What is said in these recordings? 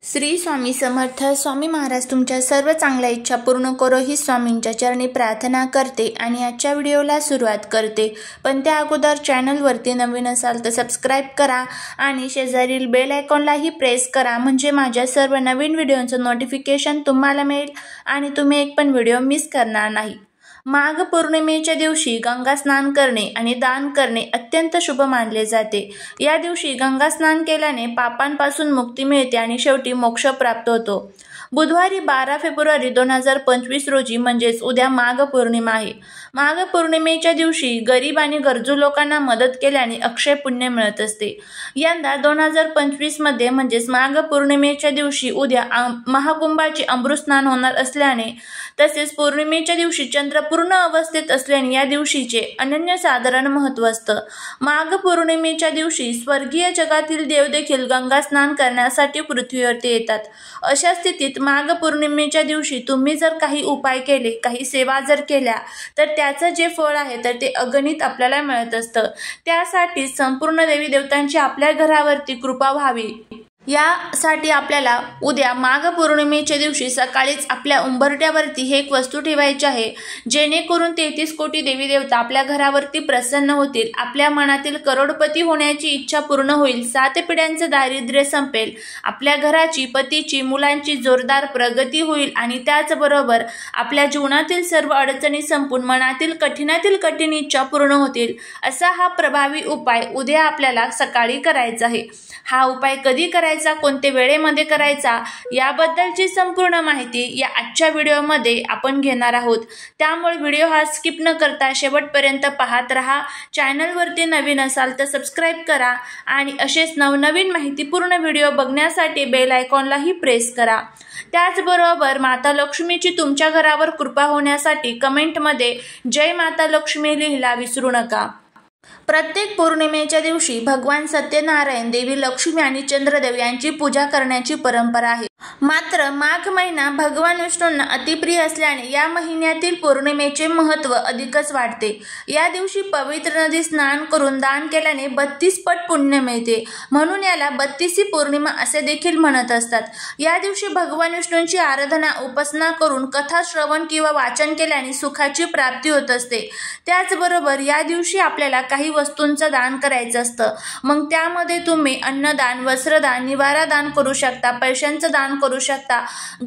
श्री स्वामी समर्थ. स्वामी महाराज तुमच्या सर्व चांगल्या इच्छा पूर्ण करो ही स्वामींच्या चरणी प्रार्थना करते आणि आजच्या व्हिडिओला सुरुवात करते. पण त्या अगोदर चॅनलवरती नवीन असाल तर सबस्क्राईब करा आणि शेजारील बेल आयकॉनलाही प्रेस करा, म्हणजे माझ्या सर्व नवीन व्हिडिओचं नोटिफिकेशन तुम्हाला मिळेल आणि तुम्ही एक पण व्हिडिओ मिस करणार नाही. माघ पौर्णिमेच्या दिवशी गंगा स्नान करणे आणि दान करणे अत्यंत शुभ मानले जाते. या दिवशी गंगा स्नान केल्याने पापांपासून मुक्ती मिळते आणि शेवटी मोक्ष प्राप्त होतो. बुधवारी 12 फेब्रुवारी 2025 रोजी म्हणजेच उद्या माघ पौर्णिमा आहे. माघ पौर्णिमेच्या दिवशी गरीब आणि गरजू लोकांना मदत केल्याने अक्षय पुण्य मिळत असते. यंदा 2025 मध्ये म्हणजेच माघ पौर्णिमेच्या दिवशी उद्या महाकुंभाचे अमृत स्नान होणार असल्याने तसेच पौर्णिमेच्या दिवशी चंद्र पूर्ण अवस्थेत असल्याने या दिवशीचे अनन्यसाधारण महत्त्व असतं. माघ पौर्णिमेच्या दिवशी स्वर्गीय जगातील देव देखील गंगा स्नान करण्यासाठी पृथ्वीवरती येतात. अशा स्थितीत माघ पौर्णिमेच्या दिवशी तुम्ही जर काही उपाय केले, काही सेवा जर केल्या तर त्याचं जे फळ आहे तर ते अगणित आपल्याला मिळत असतं. त्यासाठी संपूर्ण देवी देवतांची आपल्या घरावरती कृपा व्हावी यासाठी आपल्याला उद्या माघ पौर्णिमेच्या दिवशी सकाळीच आपल्या उंबरट्यावरती हे एक वस्तू ठेवायची आहे, जेणेकरून 33 कोटी देवी देवता आपल्या घरावरती प्रसन्न होतील. आपल्या मनातील करोडपती होण्याची इच्छा पूर्ण होईल. 7 पिढ्यांचं दारिद्र्य संपेल. आपल्या घराची, पतीची, मुलांची जोरदार प्रगती होईल आणि त्याचबरोबर आपल्या जीवनातील सर्व अडचणी संपून मनातील कठीणातील कठीण इच्छा पूर्ण होतील. असा हा प्रभावी उपाय उद्या आपल्याला सकाळी करायचा आहे. हा उपाय कधी करायचा, कोणत्या वेळेमध्ये करायचा याबद्दलची संपूर्ण माहिती या आजच्या व्हिडिओमध्ये आपण घेणार आहोत. त्यामुळे व्हिडिओ हा स्किप न करता शेवटपर्यंत पाहत राहा. चॅनलवरती नवीन असाल तर सबस्क्राईब करा आणि असेच नवनवीन माहितीपूर्ण व्हिडिओ बघण्यासाठी बेल आयकॉनलाही प्रेस करा. त्याचबरोबर माता लक्ष्मीची तुमच्या घरावर कृपा होण्यासाठी कमेंटमध्ये जय माता लक्ष्मी लिहायला विसरू नका. प्रत्येक पौर्णिमेच्या दिवशी भगवान सत्यनारायण, देवी लक्ष्मी आणि चंद्रदेव यांची पूजा करण्याची परंपरा आहे. मात्र माघ महिना भगवान विष्णूंना अतिप्रिय असल्याने या महिन्यातील पौर्णिमेचे महत्त्व अधिकच वाढते. या दिवशी पवित्र नदी स्नान करून दान केल्याने 32 पट पुण्य मिळते, म्हणून याला 32सी पौर्णिमा असे देखील म्हणत असतात. या दिवशी भगवान विष्णूंची आराधना, उपासना करून कथा श्रवण किंवा वाचन केल्याने सुखाची प्राप्ती होत असते. त्याचबरोबर या दिवशी आपल्याला काही वस्तूंचं दान करायचं असतं. मग त्यामध्ये तुम्ही अन्नदान, वस्त्रदान, निवारा दान करू शकता, पैशांचं दान करू शकता,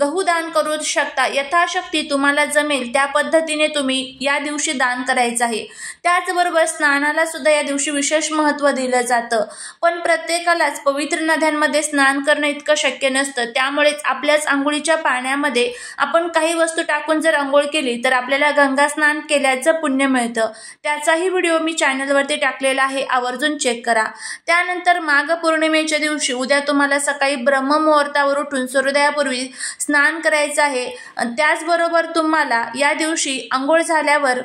गहू दान करू शकता. यथाशक्ती तुम्हाला जमेल त्या पद्धतीने तुम्ही या दिवशी दान करायचं आहे. त्याचबरोबर स्नानाला सुद्धा या दिवशी विशेष महत्त्व दिलं जातं. पण प्रत्येकालाच पवित्र नद्यांमध्ये स्नान करणं इतकं शक्य नसतं. त्यामुळेच आपल्याच आंघोळीच्या पाण्यामध्ये आपण काही वस्तू टाकून जर आंघोळ केली तर आपल्याला गंगा स्नान केल्याचं पुण्य मिळतं. त्याचाही व्हिडिओ मी चॅनलवरती टाकलेला आहे, आवर्जून चेक करा. त्यानंतर माघ पौर्णिमेच्या दिवशी उद्या तुम्हाला सकाळी ब्रह्ममुहूर्तावर उठून सूर्योदयापूर्वी स्नान करायचं आहे. त्याचबरोबर तुम्हाला या दिवशी आंघोळ झाल्यावर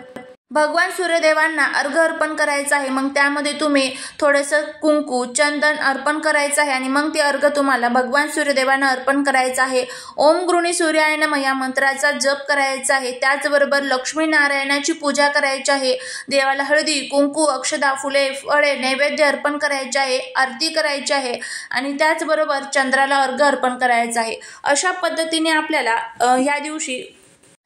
भगवान सूर्यदेवांना अर्घ्य अर्पण करायचं आहे. मग त्यामध्ये तुम्ही थोडंसं कुंकू, चंदन अर्पण करायचं आहे आणि मग ते अर्घ्य तुम्हाला भगवान सूर्यदेवांना अर्पण करायचं आहे. ओम गृणी सूर्याय नमः या मंत्राचा जप करायचा आहे. त्याचबरोबर लक्ष्मी नारायणाची पूजा करायची आहे. देवाला हळदी, कुंकू, अक्षदा, फुले, फळे, नैवेद्य अर्पण करायचे आहे, आरती करायची आहे आणि त्याचबरोबर चंद्राला अर्घ्य अर्पण करायचं आहे. अशा पद्धतीने आपल्याला ह्या दिवशी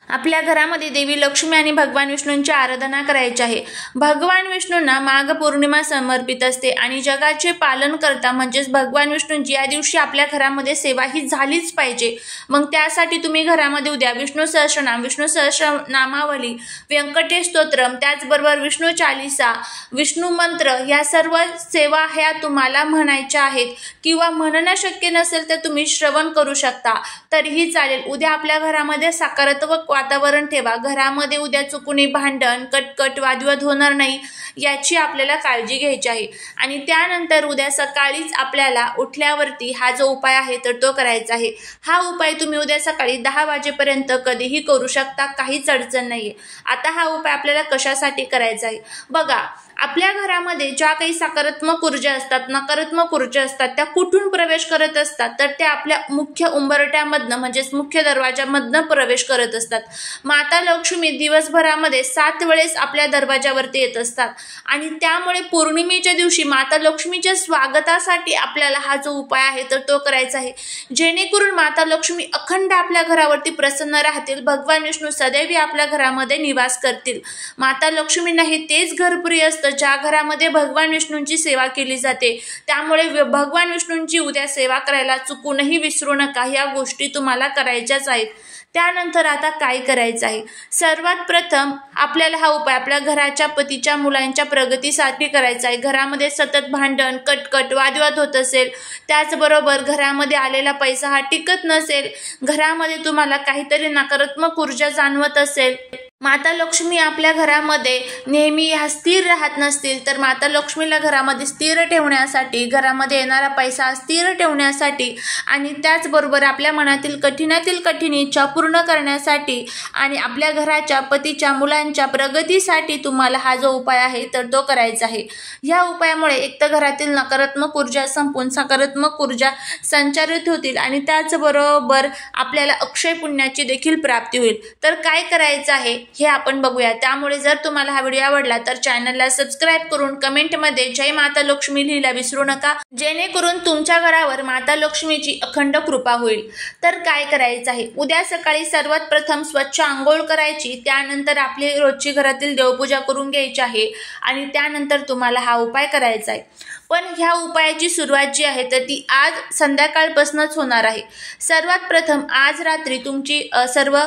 आपल्या घरामध्ये देवी लक्ष्मी आणि भगवान विष्णूंची आराधना करायची आहे. भगवान विष्णूंना माघ पौर्णिमा समर्पित असते आणि जगाचे पालन करता म्हणजेच भगवान विष्णूंची या दिवशी आपल्या घरामध्ये सेवा ही झालीच पाहिजे. मग त्यासाठी तुम्ही घरामध्ये उद्या विष्णू सहस्रनाम, विष्णू सहस्रनामावली, व्यंकटेश स्तोत्रम, त्याचबरोबर विष्णू चालीसा, विष्णू मंत्र या सर्व सेवा ह्या तुम्हाला म्हणायच्या आहेत किंवा म्हणणं शक्य नसेल तर तुम्ही श्रवण करू शकता तरीही चालेल. उद्या आपल्या घरामध्ये सकारात्मक वातावरण ठेवा. घरामध्ये उद्या चुकून भांडण, कटकट, वादविवाद होणार नाही याची आपल्याला काळजी घ्यायची आहे. आणि त्यानंतर उद्या सकाळीच आपल्याला उठल्यावरती हा जो उपाय आहे तर तो करायचा आहे. हा उपाय तुम्ही उद्या सकाळी 10 वाजेपर्यंत कधीही करू शकता, काहीच अडचण नाहीये. आता हा उपाय आपल्याला कशासाठी करायचा आहे बघा. आपल्या घरामध्ये ज्या काही सकारात्मक ऊर्जा असतात, नकारात्मक ऊर्जा असतात, त्या कुठून प्रवेश करत असतात तर त्या आपल्या मुख्य उंबरट्यामधनं म्हणजेच मुख्य दरवाजामधनं प्रवेश करत असतात. माता लक्ष्मी दिवसभरामध्ये 7 वेळेस आपल्या दरवाजावरती येत असतात. आणि त्यामुळे पौर्णिमेच्या दिवशी माता लक्ष्मीच्या स्वागतासाठी आपल्याला हा जो उपाय आहे तर तो करायचा आहे, जेणेकरून माता लक्ष्मी अखंड आपल्या घरावरती प्रसन्न राहतील, भगवान विष्णू सदैव आपल्या घरामध्ये निवास करतील। माता लक्ष्मींना हे तेच घर प्रिय असतं ज्या घरामध्ये भगवान विष्णूंची सेवा केली जाते। त्यामुळे भगवान विष्णूंची उद्या सेवा करायला चुकूनही विसरू नका, ह्या गोष्टी तुम्हाला करायच्याच आहेत। त्यानंतर आता काय करायचं आहे, सर्वात प्रथम आपल्याला हा उपाय आपल्या घराच्या पतीच्या मुलांच्या प्रगतीसाठी करायचा आहे। घरामध्ये सतत भांडण, कटकट, वादविवाद होत असेल, त्याचबरोबर घरामध्ये आलेला पैसा हा टिकत नसेल, घरामध्ये तुम्हाला काहीतरी नकारात्मक ऊर्जा जाणवत असेल, माता लक्ष्मी आपल्या घरामध्ये नेहमी ह्या स्थिर राहत नसतील, तर माता लक्ष्मीला घरामध्ये स्थिर ठेवण्यासाठी, घरामध्ये येणारा पैसा स्थिर ठेवण्यासाठी आणि त्याचबरोबर आपल्या मनातील कठीणातील कठीण इच्छा पूर्ण करण्यासाठी आणि आपल्या घराच्या पतीच्या मुलांच्या प्रगतीसाठी तुम्हाला हा जो उपाय आहे तर तो करायचा आहे। या उपायामुळे एक तर घरातील नकारात्मक ऊर्जा संपून सकारात्मक ऊर्जा संचारित होतील आणि त्याचबरोबर आपल्याला अक्षय पुण्याची देखील प्राप्ती होईल। तर काय करायचं आहे हे आपण बघूया। त्यामुळे जर तुम्हाला हा व्हिडिओ आवडला तर चॅनलला सबस्क्राईब करून कमेंटमध्ये जय माता लक्ष्मी लिहायला विसरू नका, जेणेकरून तुमच्या घरावर माता लक्ष्मीची अखंड कृपा होईल। तर काय करायचं आहे, उद्या सकाळी सर्वात प्रथम स्वच्छ आंघोळ करायची, त्यानंतर आपली रोजची घरातील देवपूजा करून घ्यायची आहे आणि त्यानंतर तुम्हाला हा उपाय करायचा आहे। पण ह्या उपायाची सुरुवात जी आहे तर ती आज संध्याकाळपासूनच होणार आहे। सर्वात प्रथम आज रात्री तुमची सर्व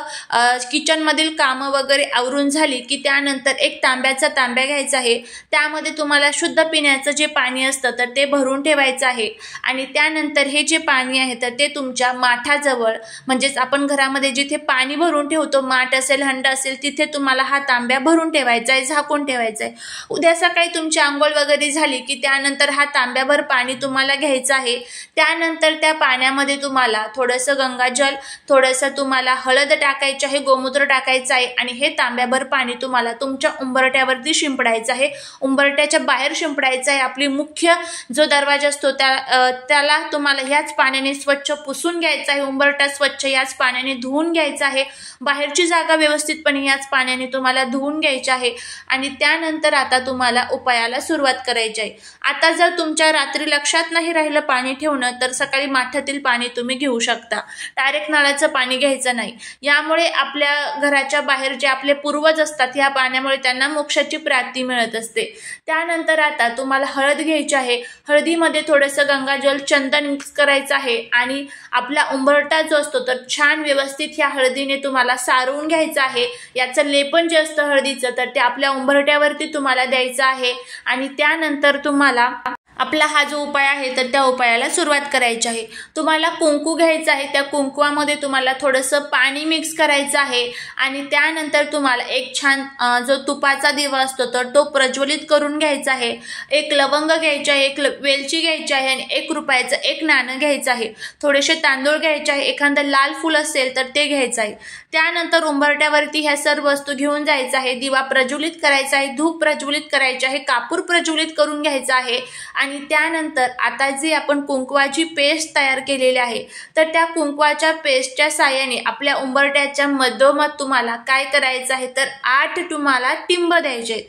किचनमधील कामं वगैरे आवरून झाली की त्यानंतर एक तांब्या घ्यायचा आहे, त्यामध्ये तुम्हाला शुद्ध पिण्याचं जे पाणी असतं तर ते भरून ठेवायचं आहे आणि त्यानंतर हे जे पाणी आहे तर ते तुमच्या माठाजवळ, म्हणजेच आपण घरामध्ये जिथे पाणी भरून ठेवतो, माठ असेल, हंड असेल, तिथे तुम्हाला हा तांब्या भरून ठेवायचा आहे, झाकून ठेवायचा आहे। उद्या सकाळी तुमची आंघोळ वगैरे झाली की त्यानंतर हा तांब्याभर पाणी तुम्हाला घ्यायचं आहे। त्यानंतर त्या पाण्यामध्ये तुम्हाला थोडंसं गंगाजल, थोडंसं तुम्हाला हळद टाकायची आहे, गोमूत्र टाकायचं आहे आणि हे तांब्याभर पाणी तुम्हाला तुमच्या उंबरट्यावरती शिंपडायचं आहे, उंबरट्याच्या बाहेर शिंपडायचं आहे। आपली मुख्य जो दरवाजा असतो त्याला तुम्हाला ह्याच पाण्याने स्वच्छ पुसून घ्यायचं आहे, उंबरटा स्वच्छ याच पाण्याने धुवून घ्यायचा आहे, बाहेरची जागा व्यवस्थितपणे याच पाण्याने तुम्हाला धुवून घ्यायची आहे आणि त्यानंतर आता तुम्हाला उपायाला सुरुवात करायची आहे। आता जर तुमच्या रात्री लक्षात नाही राहिलं पाणी ठेवणं तर सकाळी माठातील पाणी तुम्ही घेऊ शकता, डायरेक्ट नळाचं पाणी घ्यायचं नाही। यामुळे आपल्या घराच्या बाहेर जे आपले पूर्वज असतात या पाण्यामुळे त्यांना मोक्षाची प्राप्ती मिळत असते। त्यानंतर आता तुम्हाला हळद घ्यायची आहे, हळदीमध्ये थोडंसं गंगाजल, चंदन मिक्स करायचं आहे आणि आपला उंबरटा जो असतो तर छान व्यवस्थित ह्या हळदीने तुम्हाला सारवून घ्यायचं आहे। याचं लेपन जे असतं हळदीचं तर ते आपल्या उंबरट्यावरती तुम्हाला द्यायचं आहे आणि त्यानंतर तुम्हाला आपला हा जो उपाय आहे तर त्या उपायाला सुरुवात करायची आहे। तुम्हाला कुंकू घ्यायचं आहे, त्या कुंकवामध्ये तुम्हाला थोडंसं पाणी मिक्स करायचं आहे आणि त्यानंतर तुम्हाला एक छान जो तुपाचा दिवा असतो तर तो प्रज्वलित करून घ्यायचा आहे। एक लवंग घ्यायची आहे, एक वेलची घ्यायची आहे आणि 1 रुपयाचं एक नाणं घ्यायचं आहे, थोडेसे तांदूळ घ्यायचे आहे, एखादं लाल फूल असेल तर ते घ्यायचं आहे। त्यानंतर उंबरट्यावरती ह्या सर्व वस्तू घेऊन जायचं आहे, दिवा प्रज्वलित करायचा आहे, धूप प्रज्वलित करायचे आहे, कापूर प्रज्वलित करून घ्यायचा आहे आणि त्यानंतर आता जी आपण कुंकवाची पेस्ट तयार केलेली आहे तर त्या कुंकवाच्या पेस्टच्या साहाय्याने आपल्या उंबरट्याच्या मधोमध तुम्हाला काय करायचं आहे तर 8 तुम्हाला टिंब द्यायचे आहेत।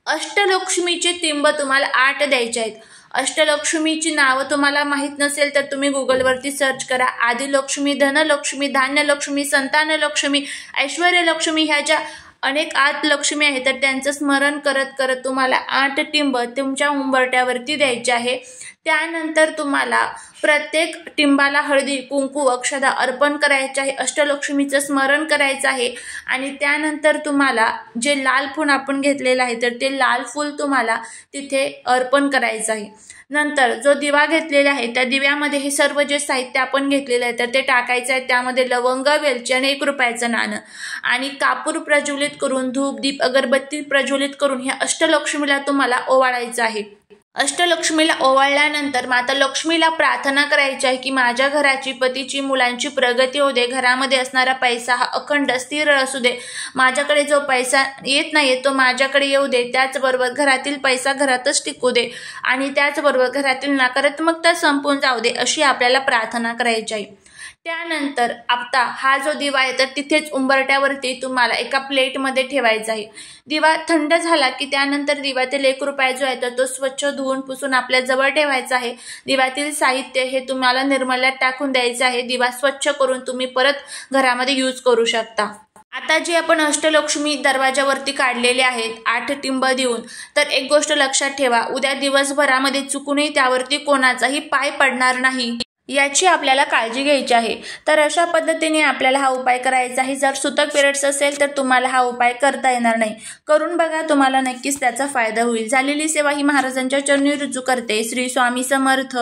अष्टलक्ष्मीचे टिंब तुम्हाला 8 द्यायचे आहेत। अष्टलक्ष्मीची नावं तुम्हाला माहित नसेल तर तुम्ही गुगलवरती सर्च करा, आदिलक्ष्मी, धनलक्ष्मी, धान्यलक्ष्मी, संतानलक्ष्मी, ऐश्वर्यलक्ष्मी, ह्या ज्या अनेक 8 लक्ष्मी आहेत तर त्यांचं स्मरण करत करत तुम्हाला 8 टिंब तुमच्या उंबरट्यावरती द्यायचे आहे। त्यानंतर तुम्हाला प्रत्येक टिंबाला हळदी, कुंकू, अक्षदा अर्पण करायचे आहे, अष्टलक्ष्मीचं स्मरण करायचं आहे आणि त्यानंतर तुम्हाला जे लाल फूल आपण घेतलेलं आहे तर ते लाल फूल तुम्हाला तिथे अर्पण करायचं आहे। नंतर जो दिवा घेतलेला आहे त्या दिव्यामध्ये हे सर्व जे साहित्य आपण घेतलेलं आहे तर ते टाकायचं आहे, त्यामध्ये लवंग, वेलची आणि 1 रुपयाचं नाणं आणि कापूर प्रज्वलित करून, धूप, दीप, अगरबत्ती प्रज्वलित करून ह्या अष्टलक्ष्मीला तुम्हाला ओवाळायचं आहे। अष्टलक्ष्मीला ओवाळल्यानंतर माता लक्ष्मीला प्रार्थना करायची आहे की माझ्या घराची, पतीची, मुलांची प्रगती होऊ दे, घरामध्ये असणारा पैसा हा अखंड स्थिर असू दे, माझ्याकडे जो पैसा येत नाही तो माझ्याकडे येऊ दे, त्याचबरोबर घरातील पैसा घरातच टिकू दे आणि त्याचबरोबर घरातील नकारात्मकता संपून जाऊ दे, अशी आपल्याला प्रार्थना करायची आहे। त्यानंतर आता हा जो दिवा आहे तर तिथेच उंबरट्यावरती तुम्हाला एका प्लेटमध्ये ठेवायचा आहे। दिवा थंड झाला की त्यानंतर दिव्यातील 1 रुपया जो आहे तर तो स्वच्छ धुवून पुसून आपल्या जवळ ठेवायचा आहे। दिव्यातील साहित्य हे तुम्हाला निर्मल्यात टाकून द्यायचे आहे। दिवा स्वच्छ करून तुम्ही परत घरामध्ये यूज करू शकता। आता जी आपण अष्टलक्ष्मी दरवाजावरती काढलेले आहेत 8 टिंब देऊन, तर एक गोष्ट लक्षात ठेवा, उद्या दिवसभरामध्ये चुकूनही त्यावरती कोणाचाही पाय पडणार नाही याची आपल्याला काळजी घ्यायची आहे। तर अशा पद्धतीने आपल्याला हा उपाय करायचा आहे। जर सुतक पिरियड्स असेल तर तुम्हाला हा उपाय करता येणार नाही, करून बघा, तुम्हाला नक्कीच त्याचा फायदा होईल। झालेली सेवा ही महाराजांच्या चरणी रुजू करते। श्री स्वामी समर्थ।